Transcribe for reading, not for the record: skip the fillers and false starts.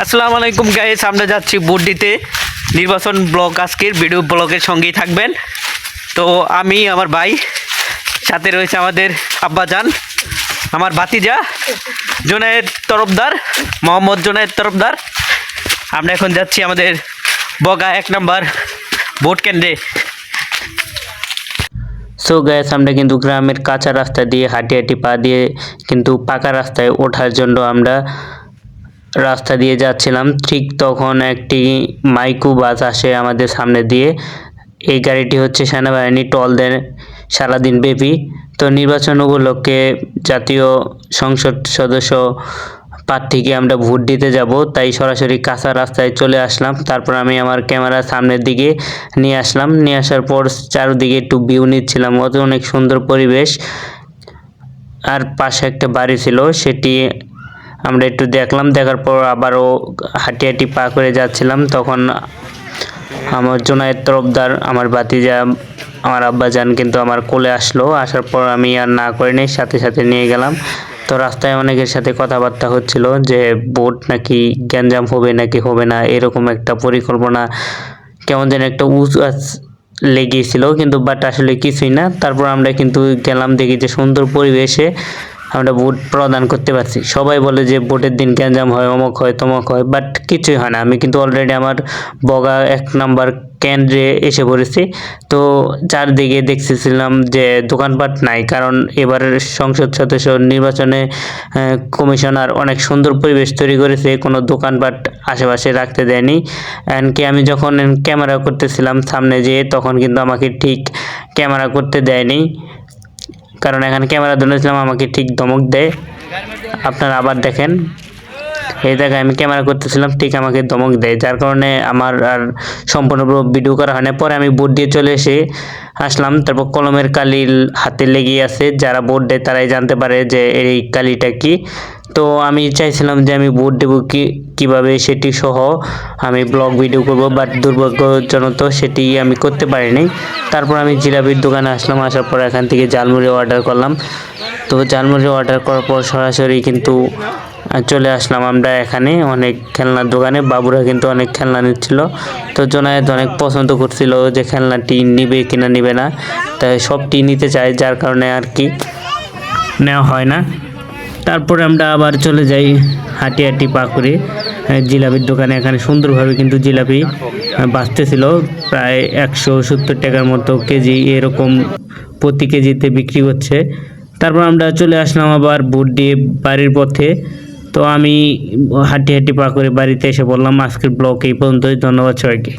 আসসালামু আলাইকুম গাইস, আমরা যাচ্ছি বুড্ডিতে নির্বাচন ব্লগ। আজকের ভিডিও ব্লগের সঙ্গেই থাকবেন। তো আমি আমার ভাই, সাথে রয়েছে আমাদের আব্বাজান, আমার ভাতিজা জুনায়েদ তরফদার, মোহাম্মদ জুনায়েদ তরফদার। আমরা এখন যাচ্ছি আমাদের বগা 1 নম্বর ভোট কেন্দ্রে। সো গ্যাস, আমরা কিন্তু গ্রামের কাঁচা রাস্তা দিয়ে হাঁটি হাঁটি পা দিয়ে কিন্তু পাকা রাস্তায় ওঠার জন্য আমরা রাস্তা দিয়ে যাচ্ছিলাম। ঠিক তখন একটি মাইক্রো বাস আসে আমাদের সামনে দিয়ে। এই গাড়িটি হচ্ছে সেনাবাহিনী টল দেন সারাদিন ব্যাপী। তো নির্বাচন উপলক্ষে জাতীয় সংসদ সদস্য প্রার্থীকে আমরা ভোট দিতে যাব, তাই সরাসরি কাঁচা রাস্তায় চলে আসলাম। তারপর আমি আমার ক্যামেরা সামনের দিকে নিয়ে আসলাম। নিয়ে আসার পর চারদিকে একটু ভিউ নিচ্ছিলাম। অনেক সুন্দর পরিবেশ, আর পাশে একটা বাড়ি ছিল, সেটি আমরা একটু দেখলাম। দেখার পর আবারও হাঁটি হাঁটি পা করে যাচ্ছিলাম। তখন আমার জুনায়েদ তরফদার, আমার ভাতিজা, আমার আব্বাজান কিন্তু আমার কোলে আসলো। আসার পর আমি আর না করিনি, সাথে সাথে নিয়ে গেলাম। তো রাস্তায় অনেকের সাথে কথাবার্তা হচ্ছিল যে ভোট নাকি গ্যাঞ্জাম হবে নাকি হবে না, এরকম একটা পরিকল্পনা কেমন যেন একটা লেগেছিল, কিন্তু বাট আসলে কিছুই না। তারপর আমরা কিন্তু গেলাম, দেখি যে সুন্দর পরিবেশে আমরা ভোট প্রদান করতে পারছি। সবাই বলে যে ভোটের দিন গ্যাঞ্জাম হয়, অমুক হয় তমক হয়, বাট কিছুই হয় না। আমি কিন্তু অলরেডি আমার বগা 1 নম্বর কেন্দ্রে এসে পড়েছি। তো চারদিকে দেখতেছিলাম যে দোকানপাট নাই, কারণ এবারের সংসদ সদস্য নির্বাচনে কমিশনার অনেক সুন্দর পরিবেশ তৈরি করেছে, কোনো দোকানপাট আশেপাশে রাখতে দেয়নি। এমনকি আমি যখন ক্যামেরা করতেছিলাম সামনে যেয়ে, তখন কিন্তু আমাকে ঠিক ক্যামেরা করতে দেয়নি, কারণ এখানে ক্যামেরা ধরেছিলাম আমাকে ঠিক ধমক দেয়। আপনারা আবার দেখেন, এই জায়গায় আমি ক্যামেরা করতেছিলাম, ঠিক আমাকে ধমক দেয়, যার কারণে আমার আর সম্পূর্ণ ভিডিও করা হয় না। পরে আমি বোর্ড দিয়ে চলে আসলাম। তারপর কলমের কালি হাতে লেগে আছে, যারা বোর্ড দেয় তারাই জানতে পারে যে এই কালিটা কি। তো আমি চাইছিলাম যে আমি ভোট দেবো কীভাবে সেটি সহ আমি ব্লগ ভিডিও করব, বাট দুর্ভাগ্যজনক সেটি আমি করতে পারিনি। তারপর আমি জিলাপির দোকানে আসলাম। আসার পর এখান থেকে ঝালমুড়ি অর্ডার করলাম। তো ঝালমুড়ি অর্ডার করার পর সরাসরি কিন্তু চলে আসলাম আমরা এখানে অনেক খেলনার দোকানে। বাবুরা কিন্তু অনেক খেলনা নিচ্ছিল। তো জোনায়েদ অনেক পছন্দ করছিল যে খেলনাটি নিবে কিনা নিবে না, তাই সবটি নিতে চায়, যার কারণে আর কি নেওয়া হয় না। তারপরে আমরা আবার চলে যাই হাঁটি হাঁটি পা করে জিলাপির দোকানে। এখানে সুন্দরভাবে কিন্তু জিলাপি বাঁচতেছিল, প্রায় 170 টাকার মতো কেজি, এরকম প্রতি কেজিতে বিক্রি করছে। তারপর আমরা চলে আসলাম আবার ভোট দিয়ে বাড়ির পথে। তো আমি হাঁটি হাঁটি পা করে বাড়িতে এসে বললাম, আজকের ব্লগ এই পর্যন্তই। ধন্যবাদ সবাইকে।